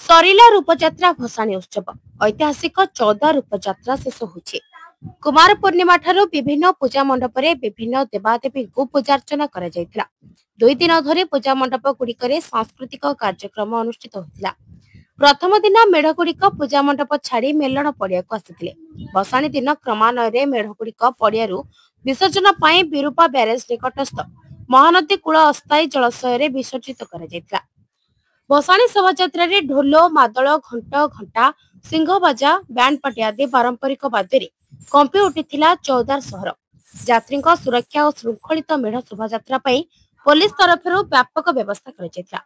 सरिला रूपयात्रा भसाणी उत्सव ऐतिहासिक 14 रूपयात्रा शेष होछि। कुमार पूर्णिमा ठारू विभिन्न पूजा मंडप रे विभिन्न देवादेवी को पूजार्चना करा जायतिला। 2 दिन धरि पूजा मंडप गुड़िकरे सांस्कृतिक कार्यक्रम अनुष्ठित होतिला। प्रथम दिन मेढ़ गुड़िक पूजा मंडप छाड़ी मेलण पड़िया को आसिथिले। भसाणी दिन क्रमान्वय मेढ़ गुड़िक पड़ियारू विसर्जन पाई विरूपा ब्यारेज निकटस्थ महानदी कूल अस्थायी जलाशय रे विसर्जित करा जायतिला। भसाणी शोभायात्रा रे ढोल मादल घंट घंटा सिंह बाजा बैंड पार्टी आदि पारंपरिक वाद्य कंपी उठिथिला चौदार सहर। यात्री सुरक्षा और श्रृंखलित मेढ़ शोभायात्रा पुलिस तरफ व्यापक व्यवस्था कर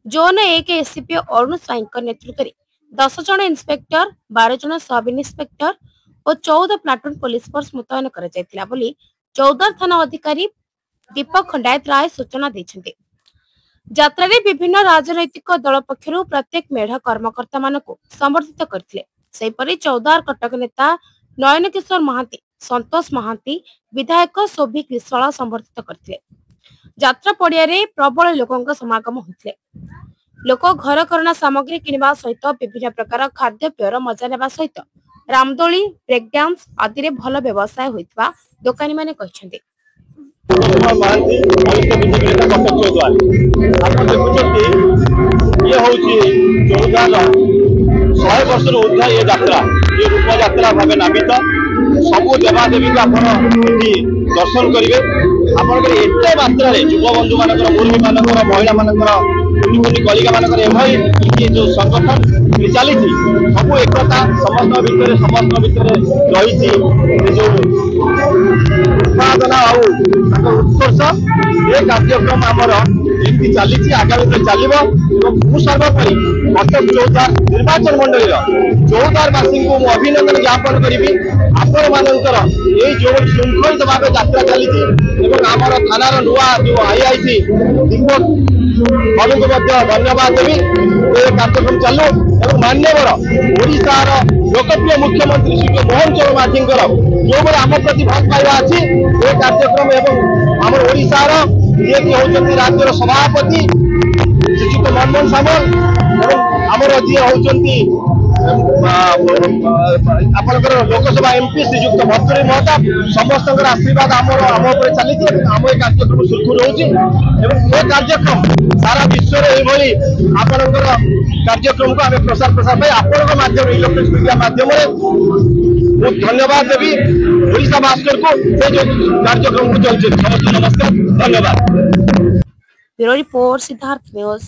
जोन 1 एसीपी अरुण स्वाई नेतृत्व में 10 जन इंस्पेक्टर 12 जन सब इन्स्पेक्टर और 14 प्लाटून पुलिस फोर्स मुतयन कर चौदार थाना अधिकारी दीपक खंडायत राय सूचना देछन्ते। यात्रा रे विभिन्न राजनैतिक दल पक्षर प्रत्येक मेढ़ कर्मकर्ता मानक समर्थित करथिले। सेपरि चौदार कटक नेता नयन किशोर महांती संतोष महांती विधायक शोभिक विश्वाल समर्थित करथिले। यात्रा पड़िया रे प्रबल लोकंक समागम होइथिले। लोक घर करना सामग्री किनिबा सहित विभिन्न प्रकार खाद्य पेयर मजा नेबा सहित रामदोली ब्रेक डांस आदि रे भल व्यवसाय होइतबा दुकानी माने कहिसेंते। ये हूँ 100 वर्ष ऊर्धा ये यात्रा ये रूप यात्रा भाव नामित सबू देवादेवी को आप दर्शन करेंगे। आप एत मात्रा युव बंधु मान मुरबी मान महिला मान कुनि कलिका मान जो संगठन चली सब एकता समस्त भितर रही जो उत्पादना उत्कर्ष ये कार्यक्रम आमर एमती चली आगामी चलो। सर्वोपरि कटक चौदार निर्वाचन मंडल 14वासी को अभिनंदन ज्ञापन करी आपण मानकर ये जो श्रृंखलित भाव यात्रा चली आमर थानार नुआ जो आईआईसी दीपक बाबू को धन्यवाद देवी ये कार्यक्रम चालू और मान्यवर ओडिशार लोकप्रिय मुख्यमंत्री श्री मोहन चरण माझी जो आम प्रति भल पाइबा अच्छी ये कार्यक्रम एवं आम ओडिशार ये कि होती राज्यर सभापति श्रीजुक्त मनमोहन सामल और आमर जी होती आपंकर लोकसभा एमपी श्रीजुक्त भर्तृहरि महताब समस्त आशीर्वाद आम चली आम ये कार्यक्रम सुरखुर रोचे ये कार्यक्रम सारा विश्व में आपंकर कार्यक्रम को आम प्रसार प्रसार आपण माध्यम इलेक्ट्रोनिक्स मीडिया माध्यम बहुत धन्यवाद देवी ओडिशा भास्कर को ये जो कार्यक्रम को चलते। नमस्कार, धन्यवाद। Bureau report Siddharth news.